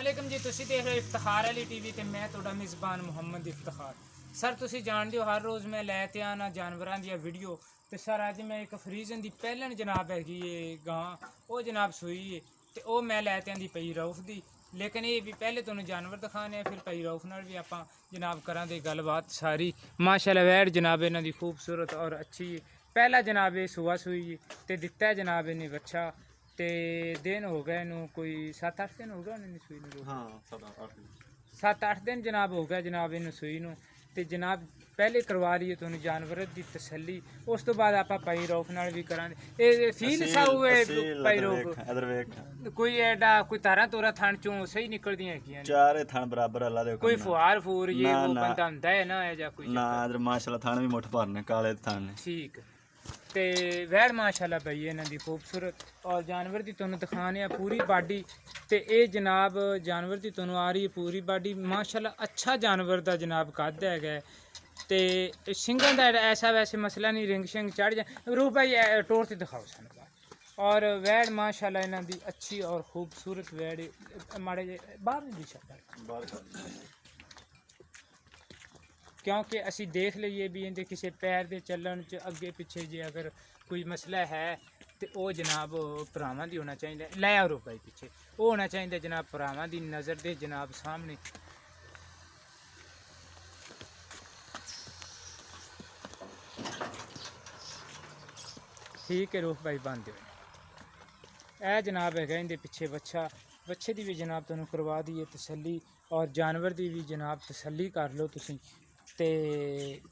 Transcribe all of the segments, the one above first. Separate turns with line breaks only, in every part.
वालेकुम जी, तुसी देख रहे हो इफ्तिखार अली टीवी ते मैं तुहाडा मेज़बान मुहम्मद इफ्तिखार। सर तुसी जानदे हो हर रोज़ मैं लैते आना जानवरां दी वीडियो। ते सर अज मैं एक फ्रीजन दी पैहलन जनाब हैगी गां वो जनाब सूई है ते वो मैं लैते आंदी पई रऊफ दी। लेकिन ये भी पहले तुहानू जानवर दिखाने फिर पई रऊफ नाल भी आपां जनाब करांदे गलबात सारी। माशाल्लाह वैड़ जनाब इन्हां दी खूबसूरत और अच्छी है। पहला जनाब ये सुआ सूई है ते दिता है जनाब इन्हें बच्चा ते दिन हो गए इनू कोई 7-8 दिन हो गए उन्हें सूई नू।
हाँ
7-8 दिन जनाब हो गया जनाब इन सूई नू ते जनाब पहले करवा रही है तुहानू जानवर की तसली। उस तो बाद आप पाई रऊफ नाल भी करांगे। ये फील साऊ है पाई रऊफ
इधर वेख
कोई एडा कोई तारा तोरा थण चों सही निकलदियां हैगियां ने।
चारे थण बराबर अल्लाह दे
कोई फुहार फूर ये
ना,
वो
ना।
बंदा हुंदा है ना या कोई
ना इधर माशाल्लाह थण भी मुठ भरने काले थण ने।
ठीक ते वैड़ माशाल्लाह भाई इन्हां दी खूबसूरत और जानवर दी तुहानू दिखाने पूरी बाडी ते ये जनाब जानवर दी तुहानू आ रही है पूरी बाडी माशाल्लाह अच्छा जानवर दा जनाब कद हैगा ते सिंगां दा ऐसा वैसे मसला नहीं रिंग शिंग चढ़ जाए रूप भाई टोर ते दिखाओ सानू। और वैड़ माशाल्लाह इन्हां दी अच्छी और खूबसूरत वैड़ माड़े जे बाहर दी छड्ड क्योंकि असी देख लीए भी इनके किसी पैर के चलन च अगे पिछे जे अगर कोई मसला है तो वह जनाब भरावां दी होना चाहिए। लै आओ भाई पिछे वो होना चाहिए जनाब भरावां दी नज़र दे जनाब सामने। ठीक है रूफ भाई बंद हो ए जनाब है इनके पिछे बच्चा बच्चे की भी जनाब तुहानू करवा दी है तसली और जानवर की भी जनाब तसली कर लो तुसी। ते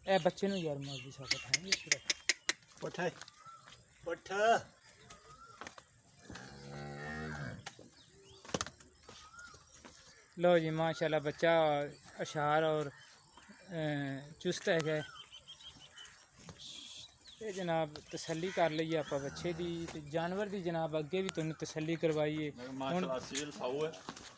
ए बच्चे नू यार मौलवी साहब बताएंगे पूरा
पठ पठ
लो जी माशाल्लाह बच्चा अशार और चुस्त है गए ये जनाब तसली कर ली आप बच्चे की ते जानवर की जनाब अगे भी तुहानू तसली करवाई है
माशाल्लाह सील खाऊ है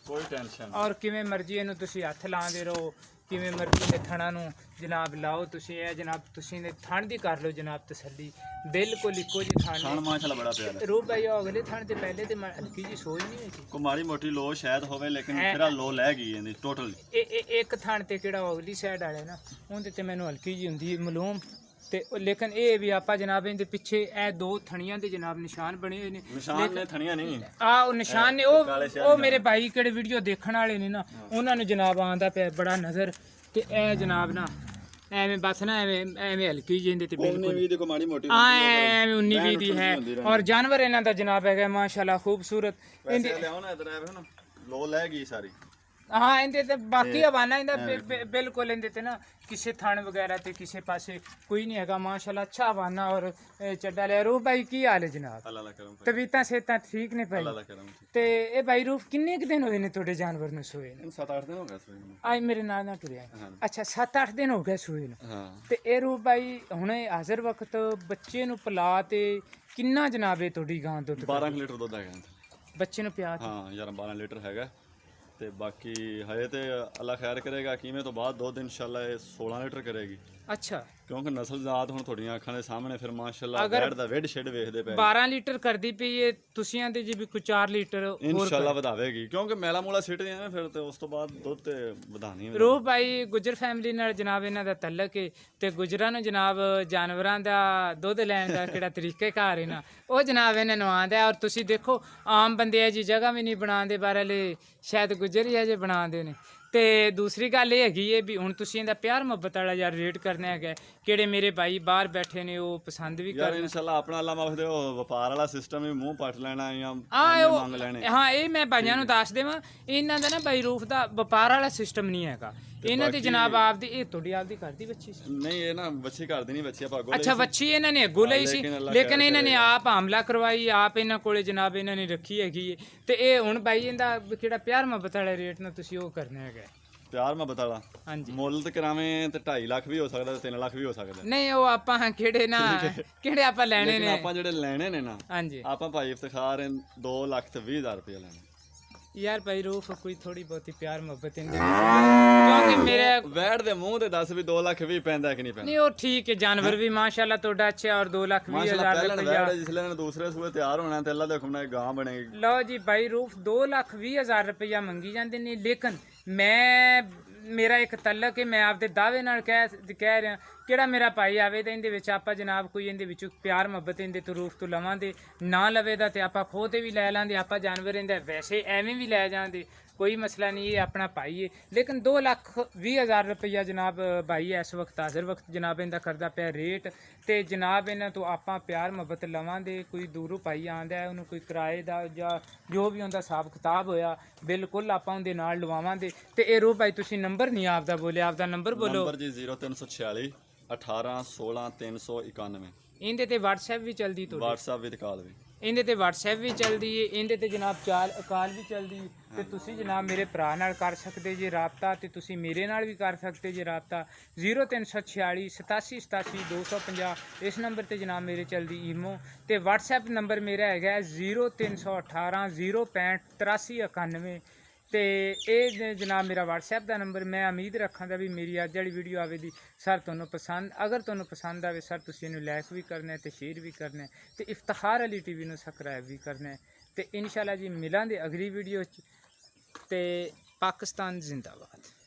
कोई टेंशन
और किवें मर्जी इनू तुसी हथ लांदे रहो किवें मर्जी ने थणा नू जनाब लाओ तुसी ए जनाब तुसी ने थण दी कर लो जनाब तसली बिल्कुल इको जी
थण
थण
माशाल्लाह बड़ा प्यारा है।
रूप भाई अगले थण ते पहले ते हल्की जी सोच नहीं हुई
को माड़ी मोटी लो शायद होवे लेकिन
है।
फिर लो लै गई इहदी टोटल।
एक थण ते किहड़ा अगली साइड वाले ना उनते ते मैनू हल्की जी हुंदी मालूम ते लेकिन ये भी आपा जनाब इनके पिछे ए दो थणियां दे जनाब निशान बने हुए ने
निशान ने थणियां नहीं
आ निशान ने ओ मेरे भाई केड़े वीडियो देखने वाले ने ना उन्होंने जनाब आंदा पे बड़ा नज़र ते ए जनाब ना एवें बस ना एवें एवें हल्की जी इंदे ते बिल्कुल
देखो माड़ी मोटी
एवें 19-20 दी है और जानवर इन्हां दा जनाब है माशाल्लाह खूबसूरत
वैसे ले आओ ना इधर आवे ना लो लै गई सारी।
हाँ इंदे ते बाकी हवाना इंदा बिल्कुल इंदे ते ना किसी थण वगैरह ते किसी पासे कोई नहीं हैगा माशाल्लाह अच्छा हवाना और चड्डा लिया। रूफ भाई की हाल है जनाब?
अल्लाह दा करम
तबीयतां सेहतां ठीक ने भाई?
अल्लाह दा करम
ते ए भाई रूफ किन्ने क दिन होए ने तोड़े जानवर नू सोए ने?
7-8 दिन हो गए सोई नू।
आज मेरे नाल ना टुरिया अच्छा 7-8 दिन हो गए सोए नू।
हां
ते ए रूफ भाई हुणे हाजिर वक्त बच्चे नू पिला ते किन्ना जनाब ए तोड़ी गां दुध
12 लीटर दुध हैगा
बच्चे नू पिया
हाँ 11-12 लीटर हैगा ਤੇ ਬਾਕੀ ਹਜੇ ਤੇ ਅੱਲਾ ਖੈਰ ਕਰੇਗਾ ਕਿਵੇਂ ਤੋਂ ਬਾਅਦ 2 ਦਿਨ ਇਨਸ਼ਾਅੱਲਾ ਇਹ 16 ਲੀਟਰ ਕਰੇਗੀ।
अच्छा
ਕਿਉਂਕਿ ਨਸਲਜ਼ਾਤ ਹੁਣ ਤੁਹਾਡੀਆਂ ਅੱਖਾਂ ਦੇ ਸਾਹਮਣੇ ਫਿਰ ਮਾਸ਼ਾਅੱਲਾ ਬੈਡ ਦਾ ਵੇਡ ਸ਼ੇਡ ਵੇਖਦੇ ਪਏ
12 ਲੀਟਰ ਕਰਦੀ ਪਈ ਏ ਤੁਸੀਂ ਆਂਦੇ ਜੀ ਵੀ ਕੋਈ 4 ਲੀਟਰ ਹੋਰ
ਇਨਸ਼ਾਅੱਲਾ ਵਧਾਵੇਗੀ ਕਿਉਂਕਿ ਮੈਲਾ ਮੂਲਾ ਸਿੱਟਦੇ ਨੇ ਫਿਰ ਤੇ ਉਸ ਤੋਂ ਬਾਅਦ ਦੁੱਧ ਤੇ ਵਧਾਣੀ ਹੈ।
ਰੂਹ ਭਾਈ ਗੁੱਜਰ ਫੈਮਿਲੀ ਨਾਲ ਜਨਾਬ ਇਹਨਾਂ ਦਾ ਤਲਕ ਹੈ ਤੇ ਗੁੱਜਰਾਂ ਨੂੰ ਜਨਾਬ ਜਾਨਵਰਾਂ ਦਾ ਦੁੱਧ ਲੈਣ ਦਾ ਕਿਹੜਾ ਤਰੀਕੇਕਾਰ ਹੈ ਨਾ ਉਹ ਜਨਾਬ ਇਹਨਾਂ ਨੂੰ ਆਂਦਾ ਔਰ ਤੁਸੀਂ ਦੇਖੋ ਆਮ ਬੰਦੇ ਜੀ ਜਗ੍ਹਾ ਵੀ ਨਹੀਂ ਬਣਾਉਂਦੇ ਬਾਹਰਲੇ ਸ਼ਾਇਦ ਗੁੱਜਰ ਹੀ ਅਜੇ ਬਣਾਉਂਦੇ ਨੇ। ਤੇ ਦੂਸਰੀ ਗੱਲ ਇਹ ਹੈਗੀ ਹੈ ਵੀ ਹੁਣ ਤੁਸੀਂ ਇਹਦਾ ਪਿਆਰ ਮੁਹੱਬਤ ਵਾਲਾ ਯਾਰ ਰੇਟ ਕਰਨਾ ਹੈਗਾ ਕਿਹੜੇ ਮੇਰੇ ਭਾਈ ਬਾਹਰ ਬੈਠੇ ਨੇ ਉਹ ਪਸੰਦ ਵੀ
ਯਾਰ
ਕਰਨ
ਇਨਸ਼ਾਅੱਲਾ ਆਪਣਾ ਅੱਲਾ ਮਾਫਦੇ ਉਹ ਵਪਾਰ ਵਾਲਾ ਸਿਸਟਮ ਵੀ ਮੂੰਹ ਪੱਟ ਲੈਣਾ ਜਾਂ ਮੰਗ ਲੈਣੇ।
ਹਾਂ ਇਹ ਮੈਂ ਭਾਈਆਂ ਨੂੰ ਦੱਸ ਦੇਵਾਂ ਇਹਨਾਂ ਦਾ ਨਾ ਭਾਈ ਰੂਫ ਦਾ ਵਪਾਰ ਵਾਲਾ ਸਿਸਟਮ ਨਹੀਂ ਹੈਗਾ ਇਹਨਾਂ ਦੀ ਜਨਾਬ ਆਪਦੀ ਇਹ ਤੁਹਾਡੀ ਆਪਦੀ ਘਰ ਦੀ ਬੱਚੀ ਸੀ
ਨਹੀਂ ਇਹ ਨਾ ਬੱਚੀ ਘਰ ਦੀ ਨਹੀਂ ਬੱਚੀ ਆਪਾਂ ਗੋਲੇ
ਅੱਛਾ ਬੱਚੀ ਇਹਨਾਂ ਨੇ ਅੱਗੋਂ ਲਈ ਸੀ ਲੇਕਿਨ ਇਹਨਾਂ ਨੇ ਆਪ ਹਮਲਾ ਕਰਵਾਈ ਆਪ ਇਹਨਾਂ ਕੋਲੇ ਜਨਾਬ ਇਹਨਾਂ ਨੇ ਰੱਖੀ ਹੈਗੀ ਤੇ ਇਹ ਹੁਣ ਭਾਈ ਇਹਦਾ ਕਿਹੜਾ ਪਿਆਰ ਮੁਹੱਬਤ ਵਾਲੇ ਰੇਟ ਨਾਲ ਤੁਸੀਂ ਉਹ ਕਰਨਾ ਹੈਗਾ
ਪਿਆਰ ਮੈਂ ਬਤਾਲਾ
ਹਾਂਜੀ
ਮੁੱਲ ਤੇ ਕਰਾਵੇਂ ਤੇ 2.5 ਲੱਖ ਵੀ ਹੋ ਸਕਦਾ ਤੇ 3 ਲੱਖ ਵੀ ਹੋ ਸਕਦਾ।
ਨਹੀਂ ਉਹ ਆਪਾਂ ਕਿਹੜੇ ਨਾ ਕਿਹੜੇ ਆਪਾਂ ਲੈਣੇ ਨੇ
ਆਪਾਂ ਜਿਹੜੇ ਲੈਣੇ ਨੇ ਨਾ
ਹਾਂਜੀ
ਆਪਾਂ ਭਾਈ ਇਫਤਿਖਾਰ 2 ਲੱਖ ਤੇ 20,000 ਰੁਪਏ ਲੈਣੇ
ਯਾਰ ਭਾਈ ਰੂਫ ਕੋਈ ਥੋੜੀ ਬਹੁਤੀ ਪਿਆਰ ਮੁਹੱਬਤ ਇੰਦੇ ਕਿਉਂਕਿ ਮੇਰੇ
ਵੈੜ ਦੇ ਮੂੰਹ ਤੇ ਦੱਸ ਵੀ 2 ਲੱਖ ਵੀ ਪੈਂਦਾ ਕਿ ਨਹੀਂ ਪੈਂਦਾ
ਨਹੀਂ ਉਹ ਠੀਕ ਹੈ ਜਾਨਵਰ ਵੀ ਮਾਸ਼ਾਅੱਲਾ ਤੁਹਾਡਾ ਅੱਛਾ ਔਰ 2,20,000
ਮਾਸ਼ਾਅੱਲਾ ਪਹਿਲਾਂ
ਰੁਪਇਆ
ਵੈੜ ਜਿਸ ਨੇ ਦੂਸਰੇ ਸੂਏ ਤਿਆਰ ਹੋਣਾ ਤੇ ਅੱਲਾ ਦੇ ਹੁਕਮ ਨਾਲ ਗਾਂ ਬਣੇਗੀ
ਲਓ ਜੀ ਭਾਈ ਰੂਫ 2,20,000 ਰੁਪਇਆ ਮੰਗੀ ਜਾਂਦੇ ਨੇ ਲੇਕਿਨ ਮੈਂ ਮੇਰਾ ਇੱਕ ਤਲਕ ਹੈ ਮੈਂ ਆਪਦੇ ਦਾਅਵੇ ਨਾਲ ਕਹਿ ਰਿਹਾ ਕਿਹੜਾ ਮੇਰਾ ਭਾਈ ਆਵੇ ਤਾਂ ਇਹਦੇ ਵਿੱਚ ਆਪਾਂ ਜਨਾਬ ਕੋਈ ਇਹਦੇ ਵਿੱਚੋਂ ਪਿਆਰ ਮੁਹੱਬਤ ਇਹਦੇ ਤੋਂ ਰੂਫ ਤੋਂ ਲਵਾਂਦੇ ਨਾ ਲਵੇ ਦਾ ਤੇ ਆਪਾਂ ਖੋਹ ਤੇ ਵੀ ਲੈ ਲਾਂਦੇ ਆਪਾਂ ਜਾਨਵਰ ਇਹਦਾ ਵੈਸੇ ਐਵੇਂ ਵੀ ਲੈ ਜਾਂਦੇ ਕੋਈ ਮਸਲਾ ਨਹੀਂ ਇਹ ਆਪਣਾ ਭਾਈ ਹੈ ਲੇਕਿਨ 2,20,000 ਰੁਪਇਆ ਜਨਾਬ ਭਾਈ ਇਸ ਵਕਤ ਹਾਜ਼ਰ ਵਕਤ ਜਨਾਬ ਇਹਦਾ ਕਰਦਾ ਪਿਆ ਰੇਟ ਤੇ ਜਨਾਬ ਇਹਨਾਂ ਤੋਂ ਆਪਾਂ ਪਿਆਰ ਮੁਹੱਬਤ ਲਵਾਂਦੇ ਕੋਈ ਦੂਰੋਂ ਭਾਈ ਆਂਦਾ ਉਹਨੂੰ ਕੋਈ ਕਿਰਾਏ ਦਾ ਜਾਂ ਜੋ ਵੀ ਉਹਦਾ ਹਿਸਾਬ ਕਿਤਾਬ ਹੋਇਆ ਬਿਲਕੁਲ ਆਪਾਂ ਉਹਦੇ ਨਾਲ ਲਵਾਵਾਂਗੇ ਤੇ ਇਹ ਰੋ ਭਾਈ ਤੁਸੀਂ ਨੰਬਰ ਨਹੀਂ ਆਪਦਾ ਬੋਲਿਆ ਆਪਦਾ ਨੰਬਰ ਬੋਲੋ
ਨੰਬਰ ਜੀ 0346 18 16 391
ਇਹਦੇ ਤੇ WhatsApp ਵੀ ਚਲਦੀ ਤੁਹਾਡੀ
WhatsApp ਵਿਦ ਕਾਲ ਵੀ
ਇਹਦੇ ਤੇ WhatsApp ਵੀ ਚੱਲਦੀ ਏ ਇਹਦੇ ਤੇ ਜਨਾਬ ਕਾਲ ਵੀ ਚੱਲਦੀ ਤੇ ਤੁਸੀਂ ਜਨਾਬ ਮੇਰੇ ਭਰਾ ਨਾਲ ਕਰ ਸਕਦੇ ਜੇ ਰਾਬਤਾ ਤੇ ਤੁਸੀਂ ਮੇਰੇ ਨਾਲ ਵੀ ਕਰ ਸਕਦੇ ਜੇ ਰਾਬਤਾ 0346 87 87 250 ਇਸ ਨੰਬਰ ਤੇ ਜਨਾਬ ਮੇਰੇ ਚੱਲਦੀ ਈਮੋ ਤੇ WhatsApp ਨੰਬਰ ਮੇਰਾ ਹੈਗਾ 0318 065 8391 ਤੇ ਇਹ ਜਨਾਬ ਮੇਰਾ WhatsApp ਦਾ ਨੰਬਰ ਮੈਂ ਉਮੀਦ ਰੱਖਾਂਗਾ ਵੀ ਮੇਰੀ ਅੱਜ ਵਾਲੀ ਵੀਡੀਓ ਆਵੇ ਦੀ ਸਰ ਤੁਹਾਨੂੰ ਪਸੰਦ ਅਗਰ ਤੁਹਾਨੂੰ ਪਸੰਦ ਆਵੇ ਸਰ ਤੁਸੀਂ ਇਹਨੂੰ ਲਾਈਕ ਵੀ ਕਰਨਾ ਤੇ ਸ਼ੇਅਰ ਵੀ ਕਰਨਾ ਤੇ ਇਫਤਖਾਰ ਅਲੀ ਟੀਵੀ ਨੂੰ ਸਬਸਕ੍ਰਾਈਬ ਵੀ ਕਰਨਾ ਤੇ ਇਨਸ਼ਾਅੱਲਾ ਜੀ ਮਿਲਾਂਗੇ ਅਗਲੀ ਵੀਡੀਓ 'ਚ ਤੇ ਪਾਕਿਸਤਾਨ ਜ਼ਿੰਦਾਬਾਦ।